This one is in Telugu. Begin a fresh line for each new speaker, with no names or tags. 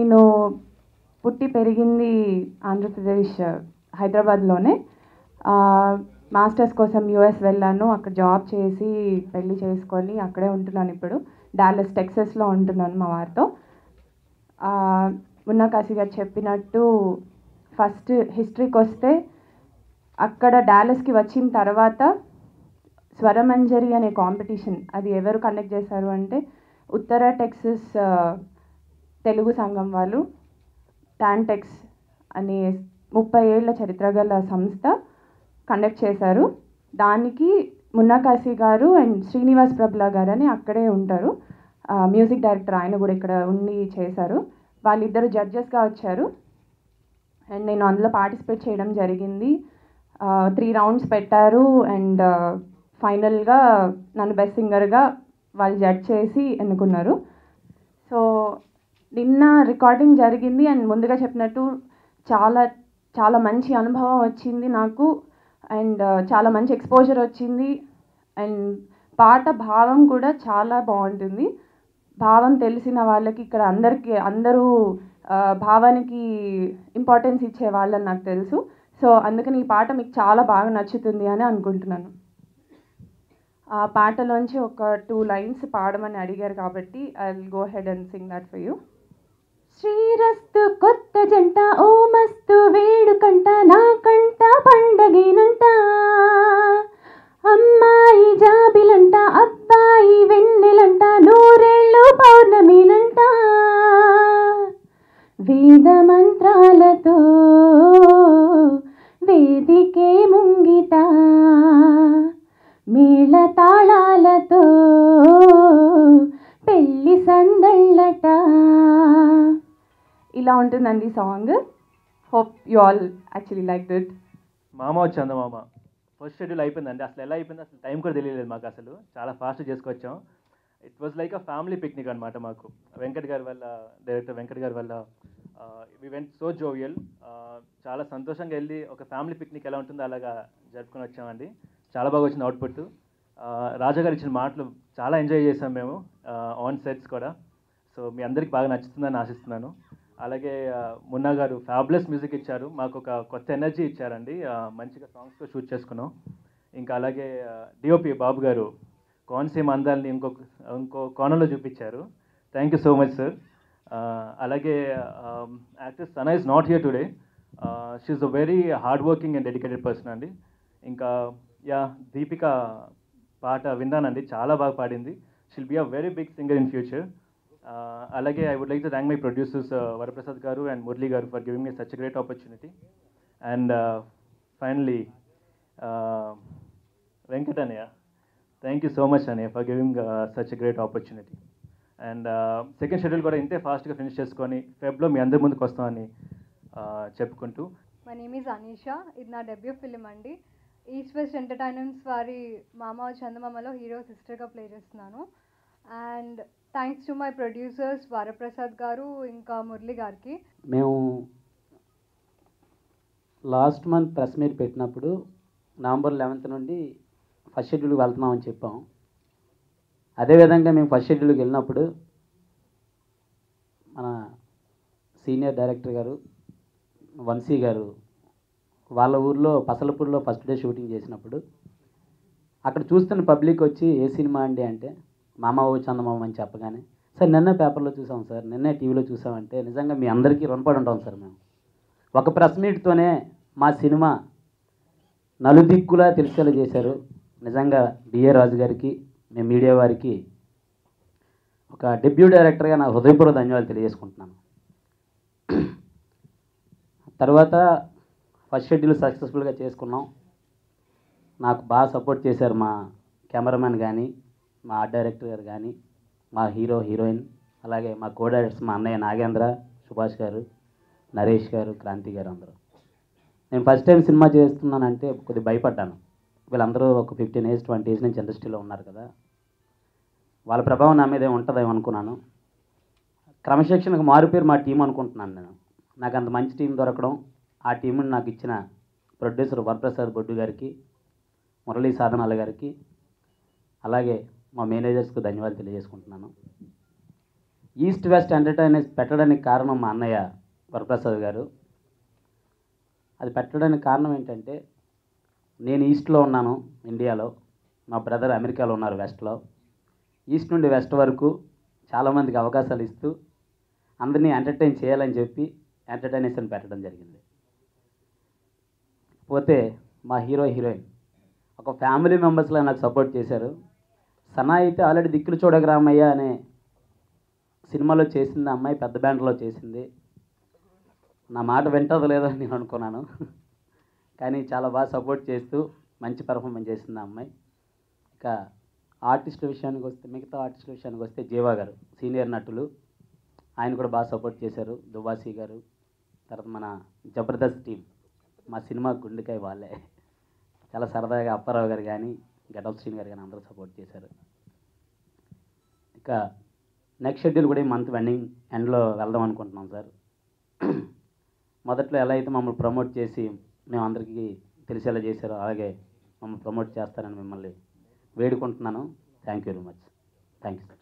నేను పుట్టి పెరిగింది ఆంధ్రప్రదేశ్ హైదరాబాద్లోనే. మాస్టర్స్ కోసం యూఎస్ వెళ్ళాను. అక్కడ జాబ్ చేసి పెళ్లి చేసుకొని అక్కడే ఉంటున్నాను. ఇప్పుడు డాలస్ టెక్సస్లో ఉంటున్నాను మా వారితో. మున్నా కాశీ గారు చెప్పినట్టు ఫస్ట్ హిస్టరీకి వస్తే అక్కడ డాలస్కి వచ్చిన తర్వాత స్వరమంజరి అనే కాంపిటీషన్, అది ఎవరు కండక్ట్ చేశారు అంటే ఉత్తర టెక్సస్ తెలుగు సంఘం వాళ్ళు, టాంటెక్స్ అనే 30 ఏళ్ల చరిత్ర గల సంస్థ కండక్ట్ చేశారు. దానికి మున్నా కాశీ గారు అండ్ శ్రీనివాస్ ప్రభులా గారు అని అక్కడే ఉంటారు, మ్యూజిక్ డైరెక్టర్, ఆయన కూడా ఇక్కడ ఉండి చేశారు. వాళ్ళిద్దరు జడ్జెస్గా వచ్చారు అండ్ నేను అందులో పార్టిసిపేట్ చేయడం జరిగింది. 3 రౌండ్స్ పెట్టారు అండ్ ఫైనల్గా నన్ను బెస్ట్ సింగర్గా వాళ్ళు జడ్జ్ చేసి ఎన్నుకున్నారు. సో నిన్న రికార్డింగ్ జరిగింది అండ్ ముందుగా చెప్పినట్టు చాలా చాలా మంచి అనుభవం వచ్చింది నాకు అండ్ చాలా మంచి ఎక్స్పోజర్ వచ్చింది. అండ్ పాట భావం కూడా చాలా బాగుంటుంది. భావం తెలిసిన వాళ్ళకి ఇక్కడ అందరూ భావానికి ఇంపార్టెన్స్ ఇచ్చే వాళ్ళని నాకు తెలుసు. సో అందుకని ఈ పాట మీకు చాలా బాగా నచ్చుతుంది అని అనుకుంటున్నాను. ఆ పాటలోంచి ఒక 2 లైన్స్ పాడమని అడిగారు కాబట్టి I will go ahead and sing that for you. శ్రీరస్తు కొత్త జంట ఓ మస్తు వేడుకంట నా కంట పండగేనంట, అమ్మాయి జాబిలంట అబ్బాయి వెన్నెలంట నూరేళ్ళు పౌర్ణమినంట, వేద మంత్రాలతో వేదికే ముంగిట మేళ తాళాలతో పెళ్లి సందళ్ళట. ఇలా ఉంటుందండి song. Hope you all actually like it.
మామ చందమామ ఫస్ట్ షెడ్యూల్ అయిపోయిందండి. అసలు ఎలా అయిపోయింది అసలు టైం కూడా తెలియలేదు మాకు. అసలు చాలా ఫాస్ట్ చేసుకొచ్చాం. It was like a family picnic అనమాట మాకు. వెంకట్ గారి వల్ల, డైరెక్టర్ వెంకట్ గారి వల్ల వి వెంట్ సో జోవియల్. చాలా సంతోషంగా వెళ్ళి ఒక ఫ్యామిలీ పిక్నిక్ ఎలా ఉంటుందో అలాగా జరుపుకొని వచ్చామండి. చాలా బాగా వచ్చిన అవుట్పుట్. రాజా గారు ఇచ్చిన మాటలు చాలా ఎంజాయ్ చేసాం మేము ఆన్ సెట్స్ కూడా. సో మీ అందరికి బాగా నచ్చుతుందని ఆశిస్తున్నాను. అలాగే మున్నా గారు ఫ్యాబులస్ మ్యూజిక్ ఇచ్చారు, మాకు ఒక కొత్త ఎనర్జీ ఇచ్చారండి. మంచిగా సాంగ్స్తో షూట్ చేసుకున్నాం. ఇంకా అలాగే డిఓపి బాబు గారు కోనసీమ అందాలని ఇంకో కోణంలో చూపించారు. Thank you so much sir. అలాగే actress Sana is not here today. She's a very hard working and dedicated person అండి. ఇంకా దీపిక పాట విన్నానండి, చాలా బాగా పాడింది. She'll be a very big singer in future. అలాగే I would like to thank my producers Varaprasad garu and Murali garu for giving me such a great opportunity. And finally Venkat అన్నయ్య, థ్యాంక్ యూ సో మచ్ అన్నయ్య for giving such a great opportunity. And second schedule కూడా ఇంతే ఫాస్ట్గా ఫినిష్ చేసుకొని ఫెబ్లో మీ అందరి ముందుకు వస్తామని చెప్పుకుంటూ.
My name is Anisha. ఇది నా డెబ్యూ ఫిలిం అండి. ఈస్ట్ వెస్ట్ ఎంటర్టైన్మెంట్స్ వారి మామ చందమామలో హీరో సిస్టర్గా ప్లే చేస్తున్నాను. And thanks to my producers Varaprasad గారు ఇంకా మురళి గారికి.
మేము లాస్ట్ మంత్ ప్రెస్ మీట్ పెట్టినప్పుడు నవంబర్ 11th నుండి ఫస్ట్ షెడ్యూల్కి వెళ్తున్నామని చెప్పాం. అదేవిధంగా మేము ఫస్ట్ షెడ్యూల్కి వెళ్ళినప్పుడు మన సీనియర్ డైరెక్టర్ గారు వంశీ గారు వాళ్ళ ఊర్లో పసలపూర్లో ఫస్ట్ డే షూటింగ్ చేసినప్పుడు అక్కడ చూస్తున్న పబ్లిక్ వచ్చి ఏ సినిమా అండి అంటే మామ ఓ చందమామ అని చెప్పగానే, సార్ నిన్నే పేపర్లో చూసాం సార్, నిన్నే టీవీలో చూసామంటే నిజంగా మీ అందరికీ రుణపడి ఉంటాం సార్. మేము ఒక ప్రెస్ మీట్తోనే మా సినిమా నలుదిక్కులా తెలిసేలా చేశారు. నిజంగా బిఏ రాజు గారికి, మేము మీడియా వారికి ఒక డెబ్యూ డైరెక్టర్గా నా హృదయపూర్వక ధన్యవాదాలు తెలియజేసుకుంటున్నాను. తర్వాత ఫస్ట్ షెడ్యూల్ సక్సెస్ఫుల్గా చేసుకున్నాం. నాకు బాగా సపోర్ట్ చేశారు మా కెమెరామెన్ కానీ, మా ఆర్ట్ డైరెక్టర్ గారు కానీ, మా హీరో హీరోయిన్, అలాగే మా కో డైరెక్టర్స్ మా అన్నయ్య నాగేంద్ర, సుభాష్ గారు, నరేష్ గారు, క్రాంతి గారు అందరూ. నేను ఫస్ట్ టైం సినిమా చేస్తున్నానంటే కొద్దిగా భయపడ్డాను. వీళ్ళందరూ ఒక 15 years 20 years నుంచి ఇండస్ట్రీలో ఉన్నారు కదా, వాళ్ళ ప్రభావం నా మీద ఉంటుందేమో అనుకున్నాను. క్రమశిక్షణకు మారుపేరు మా టీం అనుకుంటున్నాను నేను. నాకు అంత మంచి టీం దొరకడం, ఆ టీంని నాకు ఇచ్చిన ప్రొడ్యూసర్ వరప్రసాద్ బొడ్డు గారికి, మురళీ సాధనాల గారికి, అలాగే మా మేనేజర్స్కు ధన్యవాదాలు తెలియజేసుకుంటున్నాను. ఈస్ట్ వెస్ట్ ఎంటర్టైనర్స్ పెట్టడానికి కారణం మా అన్నయ్య వరప్రసాద్ గారు. అది పెట్టడానికి కారణం ఏంటంటే, నేను ఈస్ట్లో ఉన్నాను ఇండియాలో, మా బ్రదర్ అమెరికాలో ఉన్నారు వెస్ట్లో. ఈస్ట్ నుండి వెస్ట్ వరకు చాలామందికి అవకాశాలు ఇస్తూ అందరినీ ఎంటర్టైన్ చేయాలని చెప్పి ఎంటర్టైనర్స్ అని పెట్టడం జరిగింది. పోతే మా హీరో హీరోయిన్ ఒక ఫ్యామిలీ మెంబర్స్లో నాకు సపోర్ట్ చేశారు. సనా అయితే ఆల్రెడీ దిక్కులు చూడగరామయ్య అనే సినిమాలో చేసింది, అమ్మాయి పెద్ద బ్యాండ్లో చేసింది. నా మాట వింటదో లేదో అని నేను అనుకున్నాను, కానీ చాలా బాగా సపోర్ట్ చేస్తూ మంచి పెర్ఫార్మెన్స్ చేసింది ఆ అమ్మాయి. ఇక ఆర్టిస్టుల విషయానికి వస్తే, మిగతా ఆర్టిస్టుల విషయానికి వస్తే జీవా గారు సీనియర్ నటులు, ఆయన కూడా బాగా సపోర్ట్ చేశారు. దుబాసి గారు, తర్వాత మన జబర్దస్త్ టీం, మా సినిమా గుండెకాయ వాళ్ళే. చాలా సరదాగా అప్పారావు గారు కానీ, గెటప్ శ్రీని గారు కానీ అందరూ సపోర్ట్ చేశారు. ఇక నెక్స్ట్ షెడ్యూల్ కూడా ఈ మంత్ ఎండ్లో వెళ్దాం అనుకుంటున్నాం సార్. మొదట్లో ఎలా అయితే మమ్మల్ని ప్రమోట్ చేసి మేము అందరికీ తెలిసేలా చేశారో, అలాగే మమ్మల్ని ప్రమోట్ చేస్తారని మిమ్మల్ని వేడుకుంటున్నాను. Thank you very much. Thank you sir.